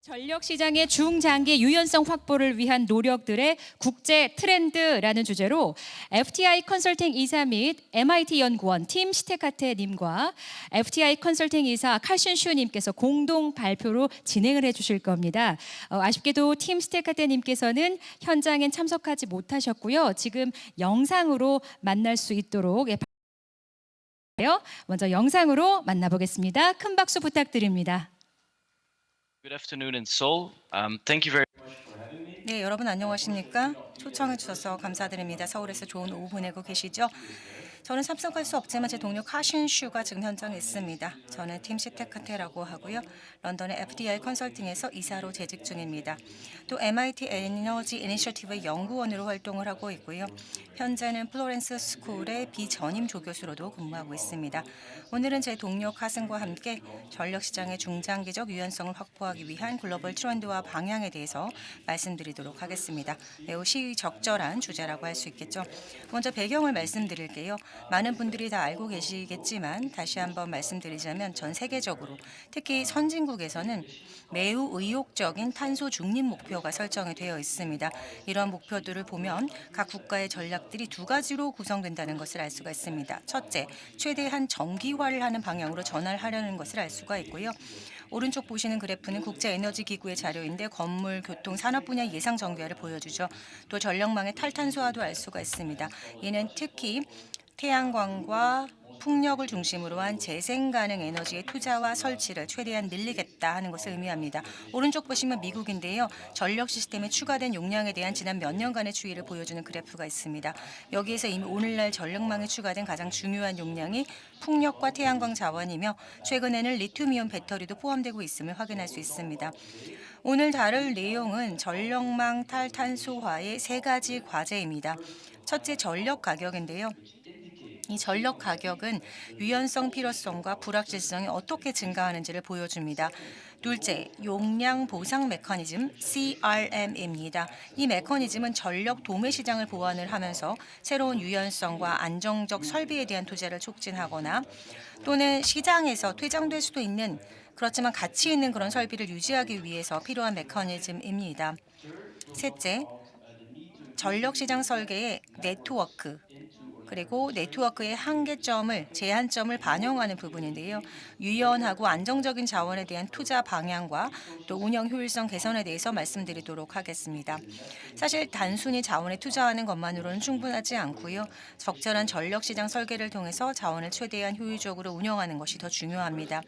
전력 시장의 중장기 유연성 확보를 위한 노력들의 국제 트렌드라는 주제로 FTI 컨설팅 이사 및 MIT 연구원 팀 시테카테님과 FTI 컨설팅 이사 칼신슈님께서 공동 발표로 진행을 해주실 겁니다. 아쉽게도 팀 시테카테님께서는 현장엔 참석하지 못하셨고요. 지금 영상으로 만날 수 있도록 먼저 영상으로 만나보겠습니다. 큰 박수 부탁드립니다. Good afternoon in Seoul. Thank you very 네, 여러분 안녕하십니까? 초청해 주셔서 감사드립니다. 서울에서 좋은 오후 보내고 계시죠? 저는 참석할 수 없지만 제 동료 카신슈가 지금 현장에 있습니다. 저는 팀 시테카테라고 하고요. 런던의 FDI 컨설팅에서 이사로 재직 중입니다. 또 MIT 에너지 이니셔티브의 연구원으로 활동을 하고 있고요. 현재는 플로렌스 스쿨의 비전임 조교수로도 근무하고 있습니다. 오늘은 제 동료 카슨과 함께 전력시장의 중장기적 유연성을 확보하기 위한 글로벌 트렌드와 방향에 대해서 말씀드리도록 하겠습니다. 매우 시의적절한 주제라고 할 수 있겠죠. 먼저 배경을 말씀드릴게요. 많은 분들이 다 알고 계시겠지만 다시 한번 말씀드리자면 전 세계적으로 특히 선진국에서는 매우 의욕적인 탄소 중립 목표가 설정이 되어 있습니다. 이런 목표들을 보면 각 국가의 전략들이 두 가지로 구성된다는 것을 알 수가 있습니다. 첫째, 최대한 정기화를 하는 방향으로 전환하려는 것을 알 수가 있고요. 오른쪽 보시는 그래프는 국제에너지기구의 자료인데 건물, 교통, 산업 분야 예상 정비화를 보여주죠. 또 전력망의 탈탄소화도 알 수가 있습니다. 이는 특히 태양광과 풍력을 중심으로 한 재생 가능 에너지의 투자와 설치를 최대한 늘리겠다 하는 것을 의미합니다. 오른쪽 보시면 미국인데요. 전력 시스템에 추가된 용량에 대한 지난 몇 년간의 추이를 보여주는 그래프가 있습니다. 여기에서 이미 오늘날 전력망에 추가된 가장 중요한 용량이 풍력과 태양광 자원이며 최근에는 리튬이온 배터리도 포함되고 있음을 확인할 수 있습니다. 오늘 다룰 내용은 전력망 탈탄소화의 세 가지 과제입니다. 첫째, 전력 가격인데요. 이 전력 가격은 유연성 필요성과 불확실성이 어떻게 증가하는지를 보여줍니다. 둘째, 용량 보상 메커니즘 CRM입니다. 이 메커니즘은 전력 도매 시장을 보완을 하면서 새로운 유연성과 안정적 설비에 대한 투자를 촉진하거나 또는 시장에서 퇴장될 수도 있는 그렇지만 가치 있는 그런 설비를 유지하기 위해서 필요한 메커니즘입니다. 셋째, 전력 시장 설계의 네트워크 그리고 네트워크의 한계점을, 제한점을 반영하는 부분인데요. 유연하고 안정적인 자원에 대한 투자 방향과 또 운영 효율성 개선에 대해서 말씀드리도록 하겠습니다. 사실 단순히 자원에 투자하는 것만으로는 충분하지 않고요. 적절한 전력 시장 설계를 통해서 자원을 최대한 효율적으로 운영하는 것이 더 중요합니다.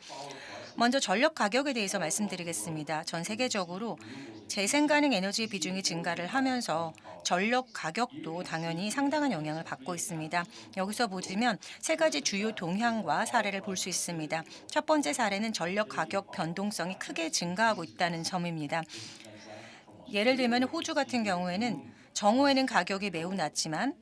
먼저 전력 가격에 대해서 말씀드리겠습니다. 전 세계적으로 재생 가능 에너지의 비중이 증가를 하면서 전력 가격도 당연히 상당한 영향을 받고 있습니다. 여기서 보시면 세 가지 주요 동향과 사례를 볼 수 있습니다. 첫 번째 사례는 전력 가격 변동성이 크게 증가하고 있다는 점입니다. 예를 들면 호주 같은 경우에는 정오에는 가격이 매우 낮지만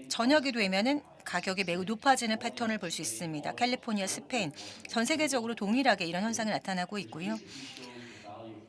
저녁이 되면은 가격이 매우 높아지는 패턴을 볼 수 있습니다. 캘리포니아, 스페인, 전 세계적으로 동일하게 이런 현상이 나타나고 있고요.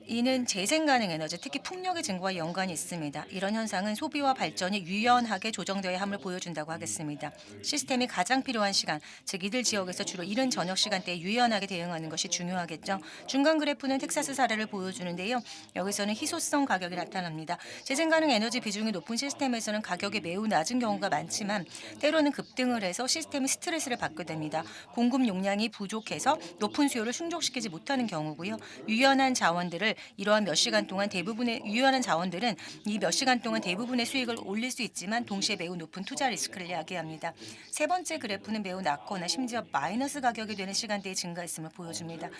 이는 재생 가능 에너지, 특히 풍력의 증가와 연관이 있습니다. 이런 현상은 소비와 발전이 유연하게 조정되어야 함을 보여준다고 하겠습니다. 시스템이 가장 필요한 시간, 즉 이들 지역에서 주로 이른 저녁 시간대에 유연하게 대응하는 것이 중요하겠죠. 중간 그래프는 텍사스 사례를 보여주는데요. 여기서는 희소성 가격이 나타납니다. 재생 가능 에너지 비중이 높은 시스템에서는 가격이 매우 낮은 경우가 많지만 때로는 급등을 해서 시스템이 스트레스를 받게 됩니다. 공급 용량이 부족해서 높은 수요를 충족시키지 못하는 경우고요. 유연한 자원들을 이러한 몇 시간 동안 대부분의 유연한 자원들은 이 몇 시간 동안 대부분의 수익을 올릴 수 있지만 동시에 매우 높은 투자 리스크를 야기합니다. 세 번째 그래프는 매우 낮거나 심지어 마이너스 가격이 되는 시간대에 증가했음을 보여줍니다.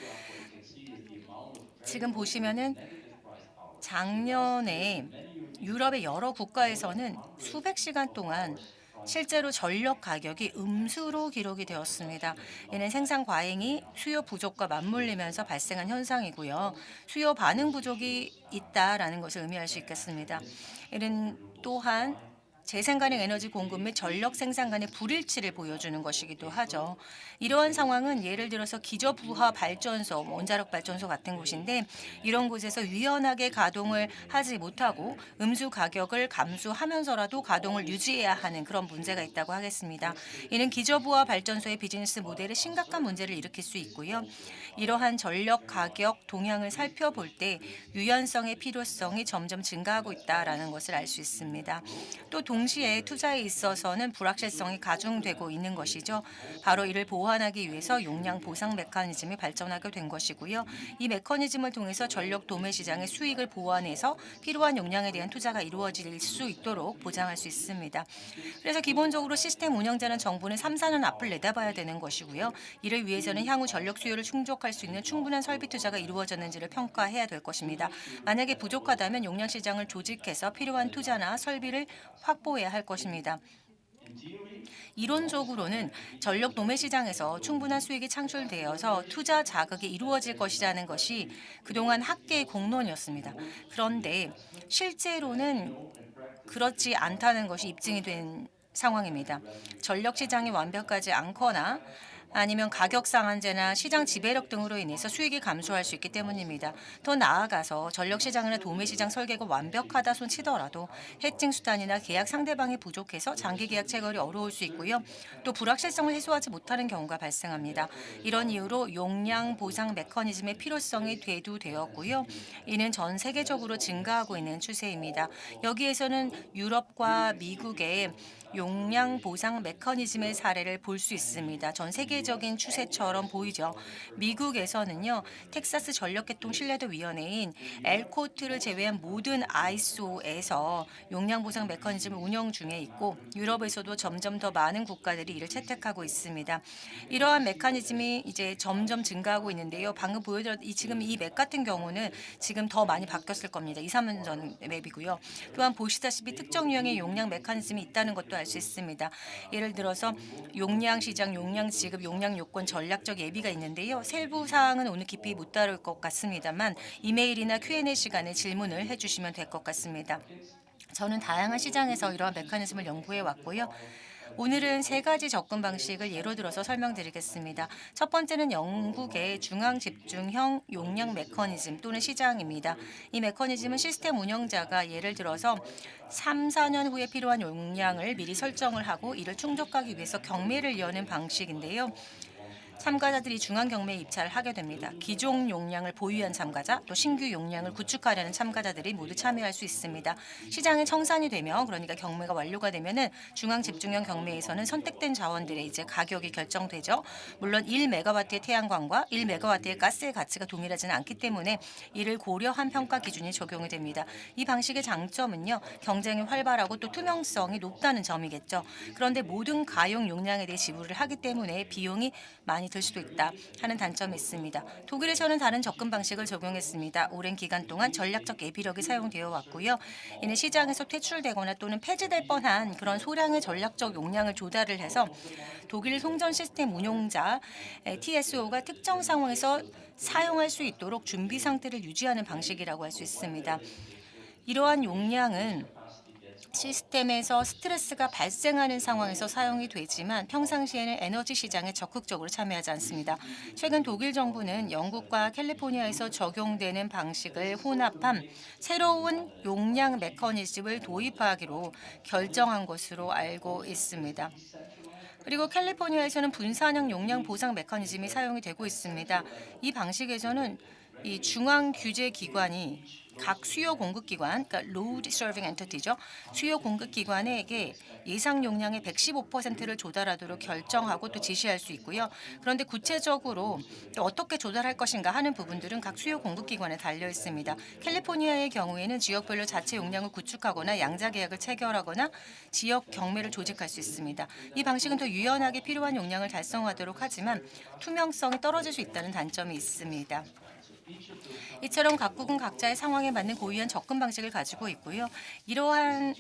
지금 보시면은 작년에 유럽의 여러 국가에서는 수백 시간 동안 실제로 전력 가격이 음수로 기록이 되었습니다. 이는 생산 과잉이 수요 부족과 맞물리면서 발생한 현상이고요. 수요 반응 부족이 있다라는 것을 의미할 수 있겠습니다. 이는 또한 재생 가능 에너지 공급 및 전력 생산 간의 불일치를 보여주는 것이기도 하죠. 이러한 상황은 예를 들어서 기저부하 발전소, 원자력 발전소 같은 곳인데 이런 곳에서 유연하게 가동을 하지 못하고 음수 가격을 감수하면서라도 가동을 유지해야 하는 그런 문제가 있다고 하겠습니다. 이는 기저부하 발전소의 비즈니스 모델에 심각한 문제를 일으킬 수 있고요. 이러한 전력 가격 동향을 살펴볼 때 유연성의 필요성이 점점 증가하고 있다라는 것을 알 수 있습니다. 또 동시에 투자에 있어서는 불확실성이 가중되고 있는 것이죠. 바로 이를 보완하기 위해서 용량 보상 메커니즘이 발전하게 된 것이고요. 이 메커니즘을 통해서 전력 도매 시장의 수익을 보완해서 필요한 용량에 대한 투자가 이루어질 수 있도록 보장할 수 있습니다. 그래서 기본적으로 시스템 운영자는 정부는 3, 4년 앞을 내다봐야 되는 것이고요. 이를 위해서는 향후 전력 수요를 충족할 수 있는 충분한 설비 투자가 이루어졌는지를 평가해야 될 것입니다. 만약에 부족하다면 용량 시장을 조직해서 필요한 투자나 설비를 확보해야 할 것입니다. 이론적으로는 전력 도매 시장에서 충분한 수익이 창출되어서 투자 자극이 이루어질 것이라는 것이 그동안 학계의 공론이었습니다. 그런데 실제로는 그렇지 않다는 것이 입증이 된 상황입니다. 전력 시장이 완벽하지 않거나 아니면 가격 상한제나 시장 지배력 등으로 인해서 수익이 감소할 수 있기 때문입니다. 더 나아가서 전력 시장이나 도매 시장 설계가 완벽하다 손 치더라도 해칭 수단이나 계약 상대방이 부족해서 장기 계약 체결이 어려울 수 있고요. 또 불확실성을 해소하지 못하는 경우가 발생합니다. 이런 이유로 용량 보상 메커니즘의 필요성이 대두되었고요. 이는 전 세계적으로 증가하고 있는 추세입니다. 여기에서는 유럽과 미국의 용량 보상 메커니즘의 사례를 볼 수 있습니다. 전 세계적인 추세처럼 보이죠. 미국에서는요, 텍사스 전력계통 신뢰도위원회인 엘코트를 제외한 모든 ISO에서 용량 보상 메커니즘을 운영 중에 있고, 유럽에서도 점점 더 많은 국가들이 이를 채택하고 있습니다. 이러한 메커니즘이 이제 점점 증가하고 있는데요. 방금 보여드렸던 지금 이 맵 같은 경우는 지금 더 많이 바뀌었을 겁니다. 2, 3년 전 맵이고요. 또한 보시다시피 특정 유형의 용량 메커니즘이 있다는 것도 알 수 있습니다. 예를 들어서 용량 시장, 용량 지급, 용량 요건, 전략적 예비가 있는데요. 세부 사항은 오늘 깊이 못 다룰 것 같습니다만 이메일이나 Q&A 시간에 질문을 해주시면 될 것 같습니다. 저는 다양한 시장에서 이러한 메커니즘을 연구해 왔고요. 오늘은 세 가지 접근 방식을 예로 들어서 설명드리겠습니다. 첫 번째는 영국의 중앙 집중형 용량 메커니즘 또는 시장입니다. 이 메커니즘은 시스템 운영자가 예를 들어서 3, 4년 후에 필요한 용량을 미리 설정을 하고 이를 충족하기 위해서 경매를 여는 방식인데요. 참가자들이 중앙 경매에 입찰을 하게 됩니다. 기존 용량을 보유한 참가자, 또 신규 용량을 구축하려는 참가자들이 모두 참여할 수 있습니다. 시장이 청산이 되면, 그러니까 경매가 완료가 되면은 중앙 집중형 경매에서는 선택된 자원들의 이제 가격이 결정되죠. 물론 1메가와트의 태양광과 1메가와트의 가스의 가치가 동일하지는 않기 때문에 이를 고려한 평가 기준이 적용이 됩니다. 이 방식의 장점은요, 경쟁이 활발하고 또 투명성이 높다는 점이겠죠. 그런데 모든 가용 용량에 대해 지불을 하기 때문에 비용이 많이 들 수도 있다 하는 단점이 있습니다. 독일에서는 다른 접근 방식을 적용했습니다. 오랜 기간 동안 전략적 예비력이 사용되어 왔고요. 이는 시장에서 퇴출되거나 또는 폐지될 뻔한 그런 소량의 전략적 용량을 조달을 해서 독일 송전 시스템 운용자 TSO가 특정 상황에서 사용할 수 있도록 준비 상태를 유지하는 방식이라고 할 수 있습니다. 이러한 용량은 시스템에서 스트레스가 발생하는 상황에서 사용이 되지만 평상시에는 에너지 시장에 적극적으로 참여하지 않습니다. 최근 독일 정부는 영국과 캘리포니아에서 적용되는 방식을 혼합한 새로운 용량 메커니즘을 도입하기로 결정한 것으로 알고 있습니다. 그리고 캘리포니아에서는 분산형 용량 보상 메커니즘이 사용이 되고 있습니다. 이 방식에서는 이 중앙 규제 기관이 각 수요 공급 기관, 그러니까 load serving entity죠. 수요 공급 기관에게 예상 용량의 115%를 조달하도록 결정하고 또 지시할 수 있고요. 그런데 구체적으로 어떻게 조달할 것인가 하는 부분들은 각 수요 공급 기관에 달려 있습니다. 캘리포니아의 경우에는 지역별로 자체 용량을 구축하거나 양자 계약을 체결하거나 지역 경매를 조직할 수 있습니다. 이 방식은 더 유연하게 필요한 용량을 달성하도록 하지만 투명성이 떨어질 수 있다는 단점이 있습니다. 이처럼 각국은 각자의 상황에 맞는 고유한 접근 방식을 가지고 있고요. 이러한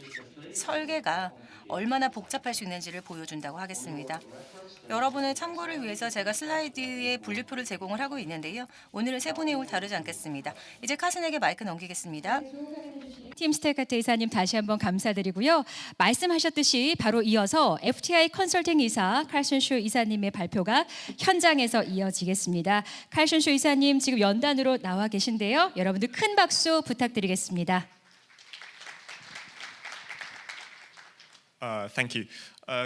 설계가 얼마나 복잡할 수 있는지를 보여준다고 하겠습니다. 여러분의 참고를 위해서 제가 슬라이드에 분류표를 제공을 하고 있는데요. 오늘은 세부 내용을 다루지 않겠습니다. 이제 카슨에게 마이크 넘기겠습니다. 팀 스테카테 이사님 다시 한번 감사드리고요. 말씀하셨듯이 바로 이어서 FTI 컨설팅 이사 칼슨 슈 이사님의 발표가 현장에서 이어지겠습니다. 칼슨 슈 이사님 지금 연단으로 나와 계신데요. 여러분들 큰 박수 부탁드리겠습니다. Thank you.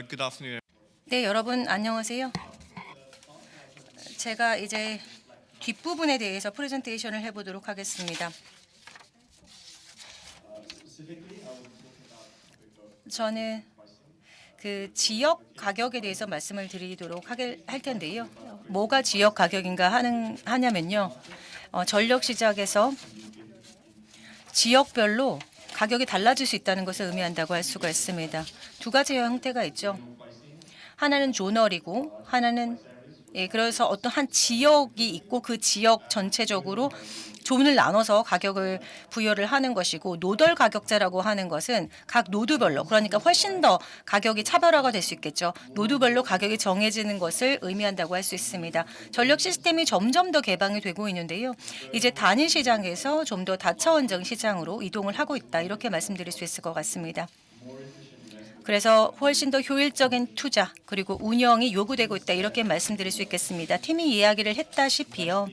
Good afternoon. 네, 여러분 안녕하세요. 제가 이제 뒷부분에 대해서 프레젠테이션을 해보도록 하겠습니다. 저는 그 지역 가격에 대해서 말씀을 드리도록 할 텐데요. 뭐가 지역 가격인가 하냐면요. 전력 시장에서 지역별로 가격이 달라질 수 있다는 것을 의미한다고 할 수가 있습니다. 두 가지 형태가 있죠. 하나는 조널이고 하나는 그래서 어떤 한 지역이 있고 그 지역 전체적으로 존을 나눠서 가격을 부여를 하는 것이고 노덜 가격제라고 하는 것은 각 노드별로 그러니까 훨씬 더 가격이 차별화가 될 수 있겠죠. 노드별로 가격이 정해지는 것을 의미한다고 할 수 있습니다. 전력 시스템이 점점 더 개방이 되고 있는데요. 이제 단일 시장에서 좀 더 다차원적 시장으로 이동을 하고 있다. 이렇게 말씀드릴 수 있을 것 같습니다. 그래서 훨씬 더 효율적인 투자 그리고 운영이 요구되고 있다. 이렇게 말씀드릴 수 있겠습니다. 팀이 이야기를 했다시피요.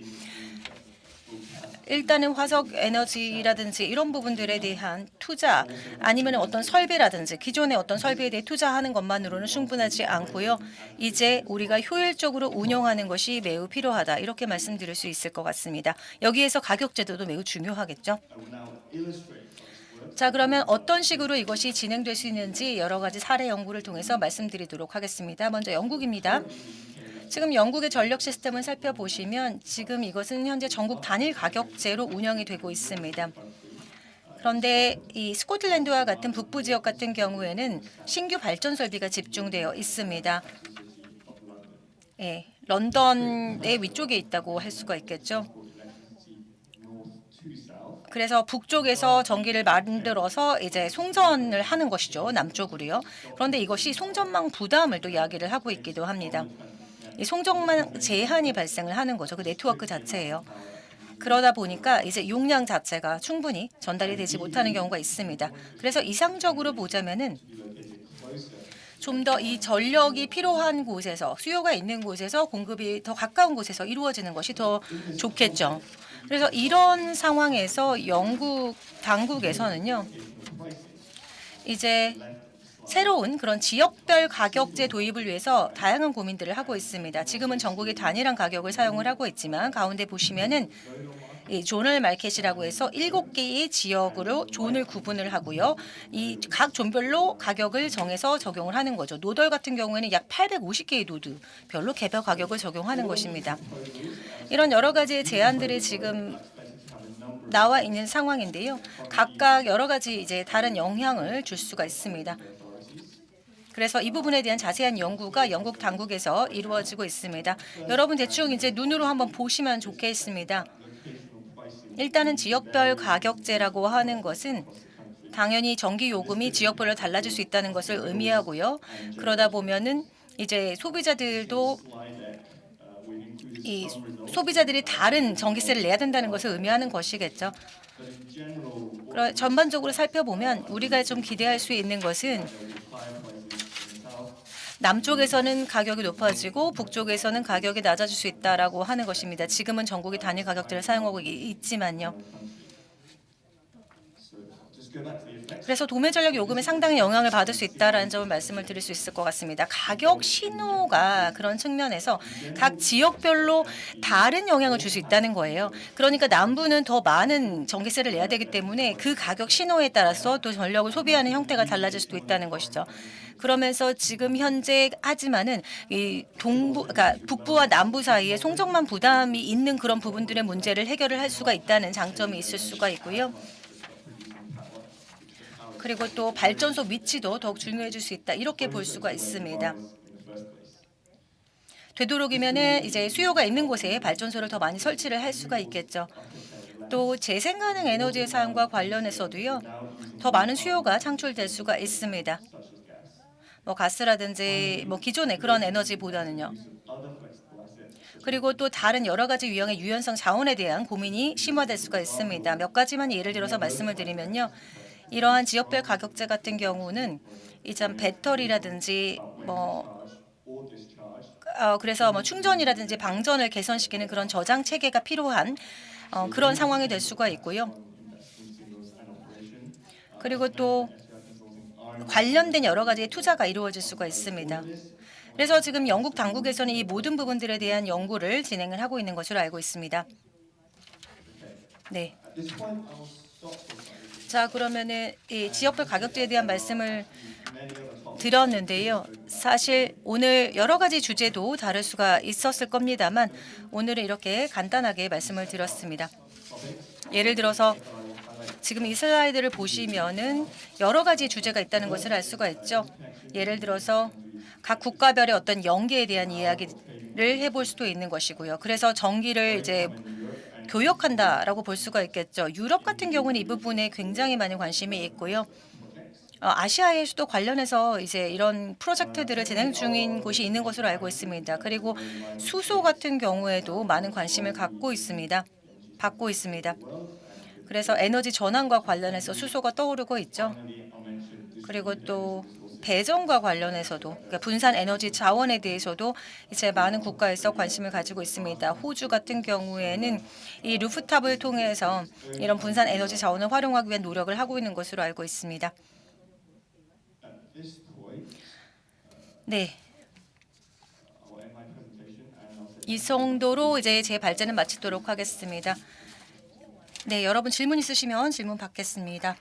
일단은 화석 에너지라든지 이런 부분들에 대한 투자 아니면 어떤 설비라든지 기존의 어떤 설비에 대해 투자하는 것만으로는 충분하지 않고요. 이제 우리가 효율적으로 운영하는 것이 매우 필요하다. 이렇게 말씀드릴 수 있을 것 같습니다. 여기에서 가격 제도도 매우 중요하겠죠. 자, 그러면 어떤 식으로 이것이 진행될 수 있는지 여러 가지 사례 연구를 통해서 말씀드리도록 하겠습니다. 먼저 영국입니다. 지금 영국의 전력 시스템을 살펴보시면 지금 이것은 현재 전국 단일 가격제로 운영이 되고 있습니다. 그런데 이 스코틀랜드와 같은 북부 지역 같은 경우에는 신규 발전 설비가 집중되어 있습니다. 런던의 위쪽에 있다고 할 수가 있겠죠. 그래서 북쪽에서 전기를 만들어서 이제 송전을 하는 것이죠. 남쪽으로요. 그런데 이것이 송전망 부담을 또 이야기를 하고 있기도 합니다. 이 송전망 제한이 발생을 하는 거죠. 그 네트워크 자체예요. 그러다 보니까 이제 용량 자체가 충분히 전달이 되지 못하는 경우가 있습니다. 그래서 이상적으로 보자면은 좀 더 이 전력이 필요한 곳에서 수요가 있는 곳에서 공급이 더 가까운 곳에서 이루어지는 것이 더 좋겠죠. 그래서 이런 상황에서 영국 당국에서는요. 이제 새로운 그런 지역별 가격제 도입을 위해서 다양한 고민들을 하고 있습니다. 지금은 전국이 단일한 가격을 사용을 하고 있지만 가운데 보시면은 이 존을 마켓이라고 해서 7개의 지역으로 존을 구분을 하고요. 이 각 존별로 가격을 정해서 적용을 하는 거죠. 노덜 같은 경우에는 약 850개의 노드별로 개별 가격을 적용하는 것입니다. 이런 여러 가지의 제안들이 지금 나와 있는 상황인데요. 각각 여러 가지 이제 다른 영향을 줄 수가 있습니다. 그래서 이 부분에 대한 자세한 연구가 영국 당국에서 이루어지고 있습니다. 여러분 대충 이제 눈으로 한번 보시면 좋겠습니다. 일단은 지역별 가격제라고 하는 것은 당연히 전기 요금이 지역별로 달라질 수 있다는 것을 의미하고요. 그러다 보면은 이제 소비자들도 이 소비자들이 다른 전기세를 내야 된다는 것을 의미하는 것이겠죠. 전반적으로 살펴보면 우리가 좀 기대할 수 있는 것은 남쪽에서는 가격이 높아지고 북쪽에서는 가격이 낮아질 수 있다라고 하는 것입니다. 지금은 전국이 단일 가격제를 사용하고 있지만요. 그래서 도매 전력 요금에 상당히 영향을 받을 수 있다라는 점을 말씀을 드릴 수 있을 것 같습니다. 가격 신호가 그런 측면에서 각 지역별로 다른 영향을 줄 수 있다는 거예요. 그러니까 남부는 더 많은 전기세를 내야 되기 때문에 그 가격 신호에 따라서 또 전력을 소비하는 형태가 달라질 수도 있다는 것이죠. 그러면서 지금 현재 하지만은 이 그러니까 북부와 남부 사이에 송정만 부담이 있는 그런 부분들의 문제를 해결을 할 수가 있다는 장점이 있을 수가 있고요. 그리고 또 발전소 위치도 더욱 중요해질 수 있다. 이렇게 볼 수가 있습니다. 되도록이면은 이제 수요가 있는 곳에 발전소를 더 많이 설치를 할 수가 있겠죠. 또 재생 가능 에너지 사용과 관련해서도요. 더 많은 수요가 창출될 수가 있습니다. 뭐 가스라든지 뭐 기존의 그런 에너지보다는요. 그리고 또 다른 여러 가지 유형의 유연성 자원에 대한 고민이 심화될 수가 있습니다. 몇 가지만 예를 들어서 말씀을 드리면요. 이러한 지역별 가격제 같은 경우는 이참 배터리라든지 그래서 뭐 충전이라든지 방전을 개선시키는 그런 저장 체계가 필요한 그런 상황이 될 수가 있고요. 그리고 또 관련된 여러 가지의 투자가 이루어질 수가 있습니다. 그래서 지금 영국 당국에서는 이 모든 부분들에 대한 연구를 진행을 하고 있는 것으로 알고 있습니다. 네. 자, 그러면은 이 지역별 가격제에 대한 말씀을 드렸는데요. 사실 오늘 여러 가지 주제도 다룰 수가 있었을 겁니다만 오늘은 이렇게 간단하게 말씀을 드렸습니다. 예를 들어서 지금 이 슬라이드를 보시면은 여러 가지 주제가 있다는 것을 알 수가 있죠. 예를 들어서 각 국가별의 어떤 연계에 대한 이야기를 해볼 수도 있는 것이고요. 그래서 전기를 이제 교역한다라고 볼 수가 있겠죠. 유럽 같은 경우는 이 부분에 굉장히 많은 관심이 있고요. 아시아에서도 관련해서 이제 이런 프로젝트들을 진행 중인 곳이 있는 것으로 알고 있습니다. 그리고 수소 같은 경우에도 많은 관심을 갖고 있습니다. 받고 있습니다. 그래서 에너지 전환과 관련해서 수소가 떠오르고 있죠. 그리고 또 배전과 관련해서도 그러니까 분산 에너지 자원에 대해서도 이제 많은 국가에서 관심을 가지고 있습니다. 호주 같은 경우에는 이 루프탑을 통해서 이런 분산 에너지 자원을 활용하기 위한 노력을 하고 있는 것으로 알고 있습니다. 네. 이 정도로 이제 제 발제는 마치도록 하겠습니다. 네, 여러분 질문 있으시면 질문 받겠습니다.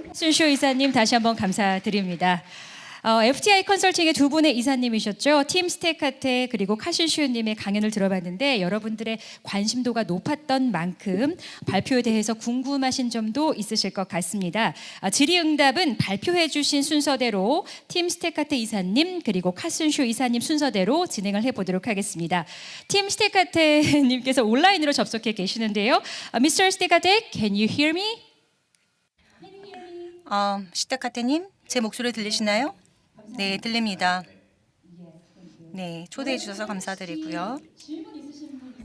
카슨슈 이사님 다시 한번 감사드립니다. FTI 컨설팅의 두 분의 이사님이셨죠. 팀 스테카테 그리고 카신슈님의 강연을 들어봤는데 여러분들의 관심도가 높았던 만큼 발표에 대해서 궁금하신 점도 있으실 것 같습니다. 질의응답은 발표해 주신 순서대로 팀 스테카테 이사님 그리고 카슨슈 이사님 순서대로 진행을 해보도록 하겠습니다. 팀 스테카테님께서 온라인으로 접속해 계시는데요. Mr. 스테카테, can you hear me? 시테카테님, 제 목소리 들리시나요? 네, 들립니다. 네, 초대해 주셔서 감사드리고요.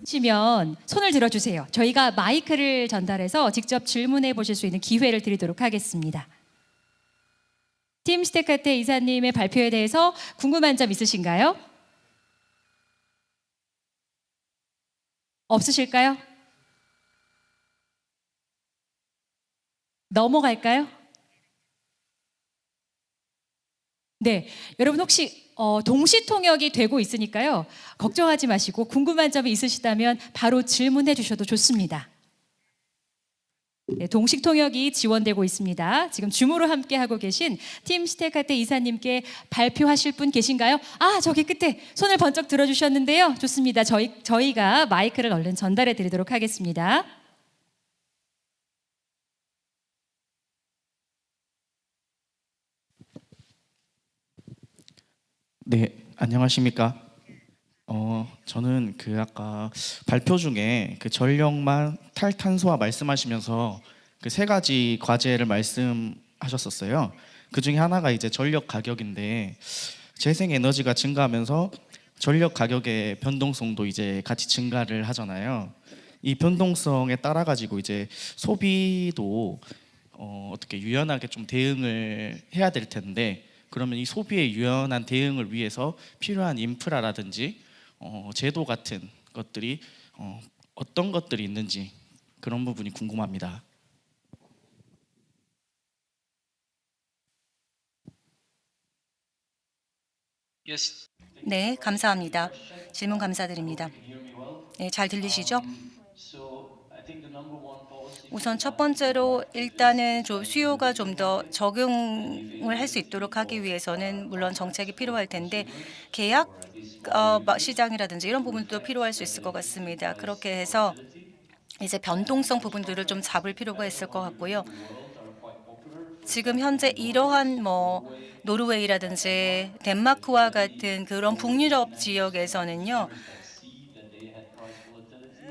시면 손을 들어주세요. 저희가 마이크를 전달해서 직접 질문해 보실 수 있는 기회를 드리도록 하겠습니다. 팀 스테카테 이사님의 발표에 대해서 궁금한 점 있으신가요? 없으실까요? 넘어갈까요? 네, 여러분 혹시 동시 통역이 되고 있으니까요. 걱정하지 마시고 궁금한 점이 있으시다면 바로 질문해 주셔도 좋습니다. 네, 동시 통역이 지원되고 있습니다. 지금 줌으로 함께 하고 계신 팀 스테카테 이사님께 발표하실 분 계신가요? 저기 끝에 손을 번쩍 들어주셨는데요. 좋습니다. 저희가 마이크를 얼른 전달해 드리도록 하겠습니다. 네, 안녕하십니까? 저는 아까 발표 중에 전력만 탈탄소화 말씀하시면서 세 가지 과제를 말씀하셨었어요. 그 중에 하나가 이제 전력 가격인데 재생 에너지가 증가하면서 전력 가격의 변동성도 이제 같이 증가를 하잖아요. 이 변동성에 따라 가지고 이제 소비도 어떻게 유연하게 좀 대응을 해야 될 텐데. 그러면 이 소비에 유연한 대응을 위해서 필요한 인프라라든지 제도 같은 것들이 어떤 것들이 있는지 그런 부분이 궁금합니다. Yes. 네, 감사합니다. 질문 감사드립니다. 네, 잘 들리시죠? 우선 첫 번째로 일단은 좀 수요가 좀 더 적응을 할 수 있도록 하기 위해서는 물론 정책이 필요할 텐데 계약 시장이라든지 이런 부분도 필요할 수 있을 것 같습니다. 그렇게 해서 이제 변동성 부분들을 좀 잡을 필요가 있을 것 같고요. 지금 현재 이러한 뭐 노르웨이라든지 덴마크와 같은 그런 북유럽 지역에서는요.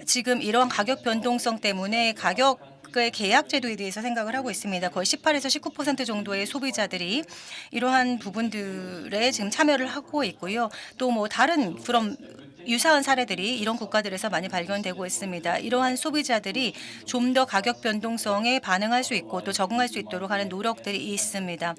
지금 이러한 가격 변동성 때문에 가격의 계약 제도에 대해서 생각을 하고 있습니다. 거의 18에서 19% 정도의 소비자들이 이러한 부분들에 지금 참여를 하고 있고요. 또 뭐 다른 그런 유사한 사례들이 이런 국가들에서 많이 발견되고 있습니다. 이러한 소비자들이 좀 더 가격 변동성에 반응할 수 있고 또 적응할 수 있도록 하는 노력들이 있습니다.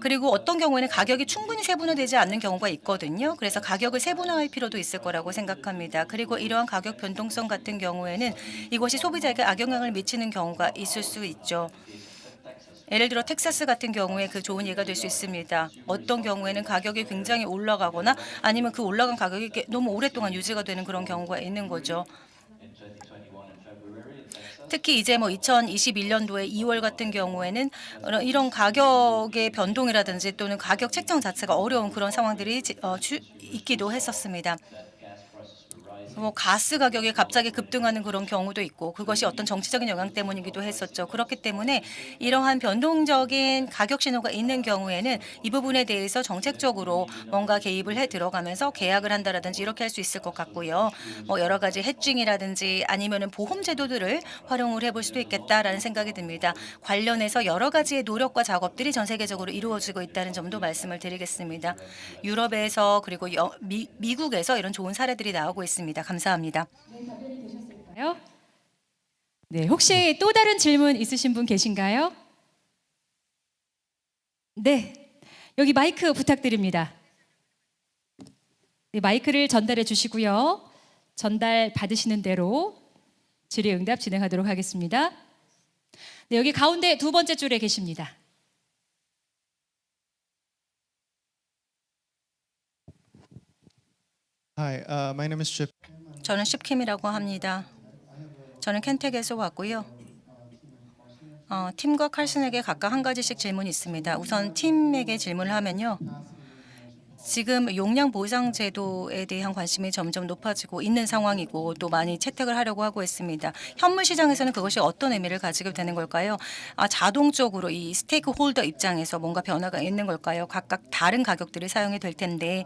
그리고 어떤 경우에는 가격이 충분히 세분화되지 않는 경우가 있거든요. 그래서 가격을 세분화할 필요도 있을 거라고 생각합니다. 그리고 이러한 가격 변동성 같은 경우에는 이것이 소비자에게 악영향을 미치는 경우가 있을 수 있죠. 예를 들어 텍사스 같은 경우에 그 좋은 예가 될 수 있습니다. 어떤 경우에는 가격이 굉장히 올라가거나 아니면 그 올라간 가격이 너무 오랫동안 유지가 되는 그런 경우가 있는 거죠. 특히 이제 뭐 2021년도에 2월 같은 경우에는 이런 가격의 변동이라든지 또는 가격 책정 자체가 어려운 그런 상황들이 있기도 했었습니다. 뭐 가스 가격이 갑자기 급등하는 그런 경우도 있고 그것이 어떤 정치적인 영향 때문이기도 했었죠. 그렇기 때문에 이러한 변동적인 가격 신호가 있는 경우에는 이 부분에 대해서 정책적으로 뭔가 개입을 해 들어가면서 계약을 한다라든지 이렇게 할 수 있을 것 같고요. 뭐 여러 가지 해칭이라든지 아니면은 보험 제도들을 활용을 해볼 수도 있겠다라는 생각이 듭니다. 관련해서 여러 가지의 노력과 작업들이 전 세계적으로 이루어지고 있다는 점도 말씀을 드리겠습니다. 유럽에서 그리고 미국에서 이런 좋은 사례들이 나오고 있습니다. 감사합니다. 네, 혹시 또 다른 질문 있으신 분 계신가요? 네, 여기 마이크 부탁드립니다. 네, 마이크를 전달해 주시고요. 전달 받으시는 대로 질의응답 진행하도록 하겠습니다. 네, 여기 가운데 두 번째 줄에 계십니다. Hi, my name is Chip. 저는 십킴이라고 합니다. 저는 켄텍에서 왔고요. 팀과 칼슨에게 각각 한 가지씩 질문이 있습니다. 우선 팀에게 질문을 하면요. 지금 용량 보상 제도에 대한 관심이 점점 높아지고 있는 상황이고 또 많이 채택을 하려고 하고 있습니다. 현물 시장에서는 그것이 어떤 의미를 가지게 되는 걸까요? 자동적으로 이 스테이크 홀더 입장에서 뭔가 변화가 있는 걸까요? 각각 다른 가격들이 사용이 될 텐데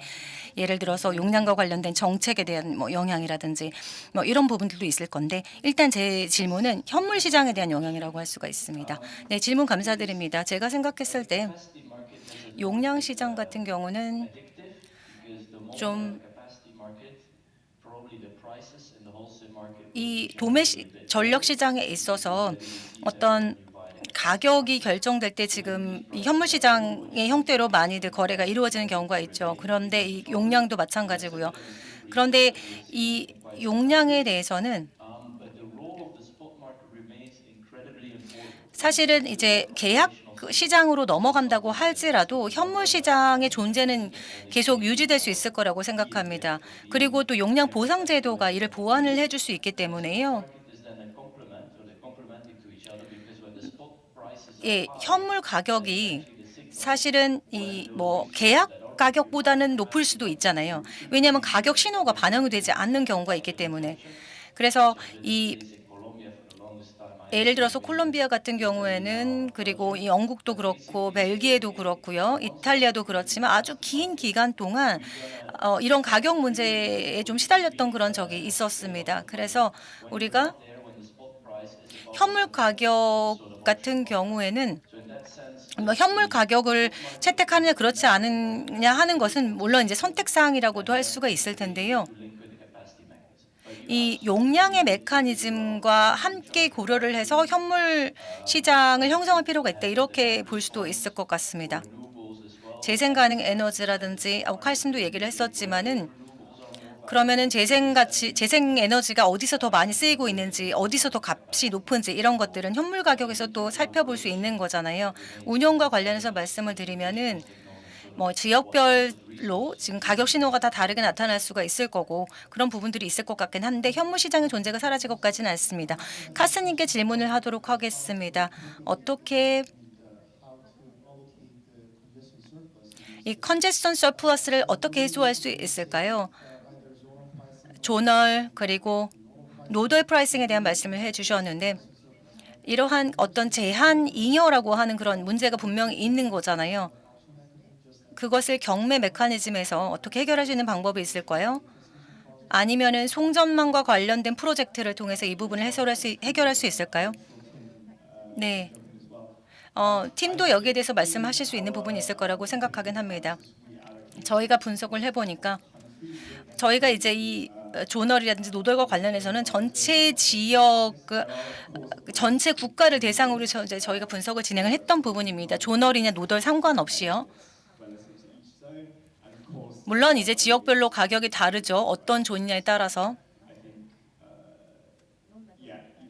예를 들어서 용량과 관련된 정책에 대한 뭐 영향이라든지 뭐 이런 부분들도 있을 건데 일단 제 질문은 현물 시장에 대한 영향이라고 할 수가 있습니다. 네, 질문 감사드립니다. 제가 생각했을 때 용량 시장 같은 경우는 좀 이 도매 전력 시장에 있어서 어떤 가격이 결정될 때 지금 이 현물 시장의 형태로 많이들 거래가 이루어지는 경우가 있죠. 그런데 이 용량도 마찬가지고요. 그런데 이 용량에 대해서는 사실은 이제 계약 시장으로 넘어간다고 할지라도 현물 시장의 존재는 계속 유지될 수 있을 거라고 생각합니다. 그리고 또 용량 보상 제도가 이를 보완을 해줄 수 있기 때문에요. 예, 현물 가격이 사실은 이 뭐 계약 가격보다는 높을 수도 있잖아요. 왜냐하면 가격 신호가 반영이 되지 않는 경우가 있기 때문에. 그래서 이 예를 들어서 콜롬비아 같은 경우에는 그리고 이 영국도 그렇고 벨기에도 그렇고요. 이탈리아도 그렇지만 아주 긴 기간 동안 이런 가격 문제에 좀 시달렸던 그런 적이 있었습니다. 그래서 우리가 현물 가격 같은 경우에는 뭐 현물 가격을 채택하느냐 그렇지 않느냐 하는 것은 물론 이제 선택 사항이라고도 할 수가 있을 텐데요. 이 용량의 메커니즘과 함께 고려를 해서 현물 시장을 형성할 필요가 있다. 이렇게 볼 수도 있을 것 같습니다. 재생 가능 에너지라든지 칼슘도 얘기를 했었지만은 그러면은 재생 에너지가 어디서 더 많이 쓰이고 있는지, 어디서 더 값이 높은지 이런 것들은 현물 가격에서 또 살펴볼 수 있는 거잖아요. 운용과 관련해서 말씀을 드리면은 뭐 지역별로 지금 가격 신호가 다 다르게 나타날 수가 있을 거고 그런 부분들이 있을 것 같긴 한데 현물 시장의 존재가 사라질 것 같지는 않습니다. 카스님께 질문을 하도록 하겠습니다. 어떻게 이 컨제스션 서플러스를 어떻게 해소할 수 있을까요? 조널 그리고 노덜 프라이싱에 대한 말씀을 해주셨는데 이러한 어떤 제한 잉여라고 하는 그런 문제가 분명히 있는 거잖아요. 그것을 경매 메커니즘에서 어떻게 해결할 수 있는 방법이 있을까요? 아니면은 송전망과 관련된 프로젝트를 통해서 이 부분을 해결할 수 있을까요? 네. 팀도 여기에 대해서 말씀하실 수 있는 부분이 있을 거라고 생각하긴 합니다. 저희가 분석을 해보니까 저희가 이제 이 조널이라든지 노덜과 관련해서는 전체 지역, 전체 국가를 대상으로 이제 저희가 분석을 진행을 했던 부분입니다. 조널이냐 노덜 상관없이요. 물론 이제 지역별로 가격이 다르죠. 어떤 존이냐에 따라서.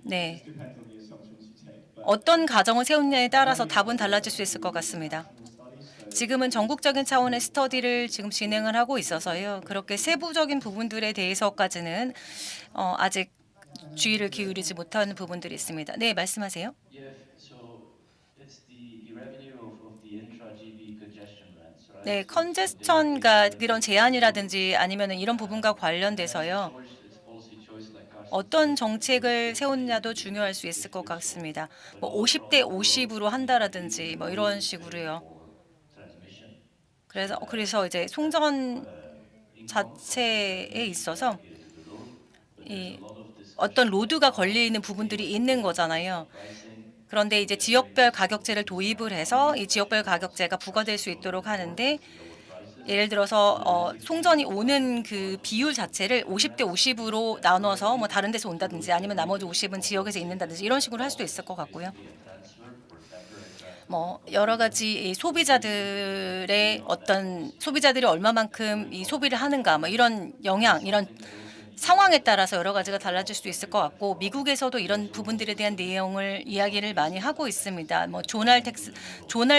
네. 어떤 가정을 세우느냐에 따라서 답은 달라질 수 있을 것 같습니다. 지금은 전국적인 차원의 스터디를 지금 진행을 하고 있어서요. 그렇게 세부적인 부분들에 대해서까지는 아직 주의를 기울이지 못하는 부분들이 있습니다. 네, 말씀하세요. Yeah, so it's the revenue of the intra-GB congestion rents, right? 네, 컨제스천과 이런 제한이라든지 아니면 이런 부분과 관련돼서요. It's policy choice like Carson. 어떤 정책을 세우느냐도 중요할 수 있을 것 같습니다. 뭐 50대 50으로 한다라든지 뭐 이런 식으로요. Transmission. 그래서 이제 송전 자체에 있어서 이 어떤 로드가 걸리는 부분들이 있는 거잖아요. 그런데 이제 지역별 가격제를 도입을 해서 이 지역별 가격제가 부과될 수 있도록 하는데 예를 들어서 송전이 오는 그 비율 자체를 50대 50으로 나눠서 뭐 다른 데서 온다든지 아니면 나머지 50은 지역에서 있는다든지 이런 식으로 할 수도 있을 것 같고요. 뭐 여러 가지 이 소비자들의 어떤 소비자들이 얼마만큼 이 소비를 하는가 뭐 이런 영향 이런 상황에 따라서 여러 가지가 달라질 수도 있을 것 같고 미국에서도 이런 부분들에 대한 내용을 이야기를 많이 하고 있습니다. 뭐 조날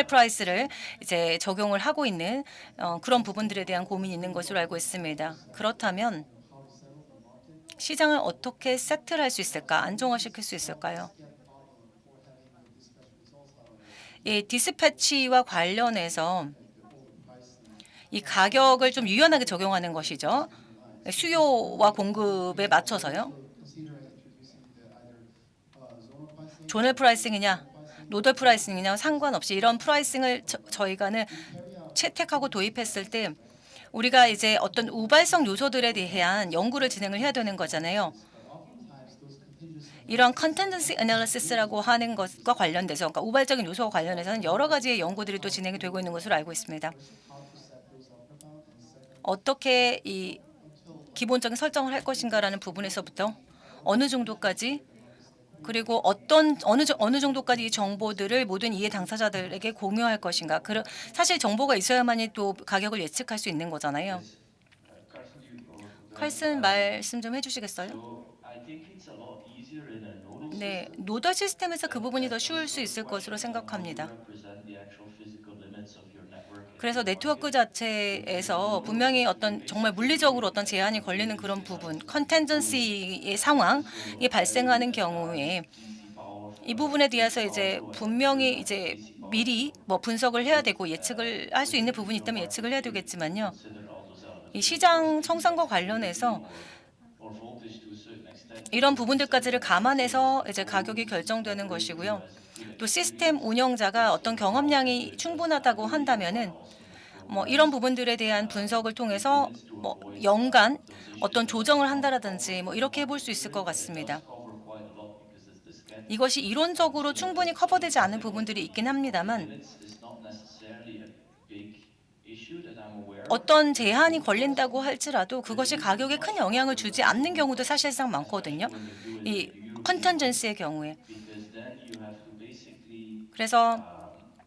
프라이스를 이제 적용을 하고 있는 그런 부분들에 대한 고민이 있는 것으로 알고 있습니다. 그렇다면 시장을 어떻게 세트를 할 수 있을까? 안정화시킬 수 있을까요? 이 디스패치와 관련해서 이 가격을 좀 유연하게 적용하는 것이죠. 수요와 공급에 맞춰서요. 조널 프라이싱이냐 노덜 프라이싱이냐 상관없이 이런 프라이싱을 저희가는 채택하고 도입했을 때 우리가 이제 어떤 우발성 요소들에 대한 연구를 진행을 해야 되는 거잖아요. 이런 컨텐전시 애널리시스라고 하는 것과 관련돼서 그러니까 우발적인 요소와 관련해서는 여러 가지의 연구들이 또 진행이 되고 있는 것으로 알고 있습니다. 어떻게 이 기본적인 설정을 할 것인가라는 부분에서부터 어느 정도까지 그리고 어느 정도까지 이 정보들을 모든 이해 당사자들에게 공유할 것인가. 사실 정보가 있어야만이 또 가격을 예측할 수 있는 거잖아요. 칼슨 말씀 좀 해주시겠어요? So I think it's a lot easier in a nodal 네, 노더 시스템에서 그 부분이 더 쉬울 수 있을 것으로 생각합니다. represent the actual physical limits of your network. 그래서 네트워크 자체에서 분명히 어떤 정말 물리적으로 어떤 제한이 걸리는 그런 부분, 컨텐전시의 상황이 발생하는 경우에 이 부분에 대해서 이제 분명히 이제 미리 뭐 분석을 해야 되고 예측을 할 수 있는 부분이 있다면 예측을 해야 되겠지만요. 이 시장 청산과 관련해서 Or voltage to a certain extent. 이런 부분들까지를 감안해서 이제 가격이 결정되는 것이고요. 또 시스템 운영자가 어떤 경험량이 충분하다고 한다면은 뭐 이런 부분들에 대한 분석을 통해서 뭐 연간 어떤 조정을 한다라든지 뭐 이렇게 해볼 수 있을 것 같습니다. Cover quite a lot because it's the schedule. 이것이 이론적으로 충분히 커버되지 않은 부분들이 있긴 합니다만 It's not necessarily a big issue that I'm aware of. 어떤 제한이 걸린다고 할지라도 그것이 가격에 큰 영향을 주지 않는 경우도 사실상 많거든요. 이 컨텐전시의 경우에. Because then you have to basically 그래서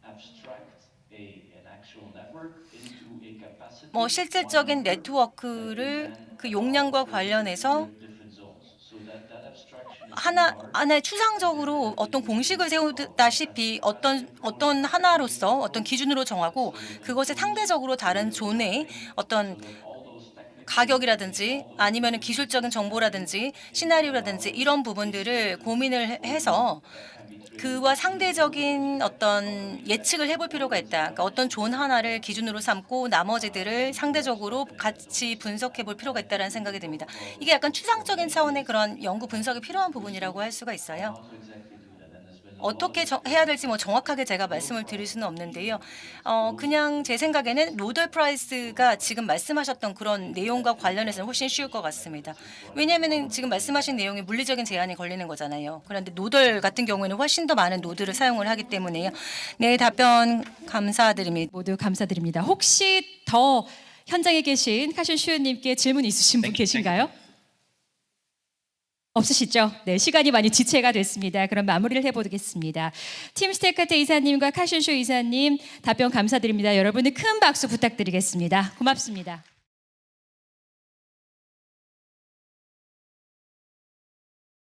abstract an actual network into a capacity 뭐 실질적인 네트워크를 그 용량과 관련해서 different zones. So that abstraction is 하나의 추상적으로 어떤 공식을 세우다시피 어떤 하나로서 어떤 기준으로 정하고 그것에 상대적으로 다른 존의 어떤 가격이라든지 아니면 기술적인 정보라든지 시나리오라든지 이런 부분들을 고민을 해서 그와 상대적인 어떤 예측을 해볼 필요가 있다. 그러니까 어떤 존 하나를 기준으로 삼고 나머지들을 상대적으로 같이 분석해 볼 필요가 있다는 생각이 듭니다. 이게 약간 추상적인 차원의 그런 연구 분석이 필요한 부분이라고 할 수가 있어요. how to exactly do that. And 어떻게 해야 될지 뭐 정확하게 제가 말씀을 드릴 수는 없는데요. 그냥 제 생각에는 노덜 프라이스가 지금 말씀하셨던 그런 내용과 관련해서는 훨씬 쉬울 것 같습니다. 왜냐하면 지금 말씀하신 내용에 물리적인 제한이 걸리는 거잖아요. 그런데 노덜 같은 경우에는 훨씬 더 많은 노드를 사용을 하기 때문에요. 네, 답변 감사드립니다. 모두 감사드립니다. 혹시 더 현장에 계신 카신 슈님께 질문 있으신 분 계신가요? 없으시죠? 네, 시간이 많이 지체가 됐습니다. 그럼 마무리를 해보겠습니다. 팀 스테카테 이사님과 카신쇼 이사님 답변 감사드립니다. 여러분들 큰 박수 부탁드리겠습니다. 고맙습니다.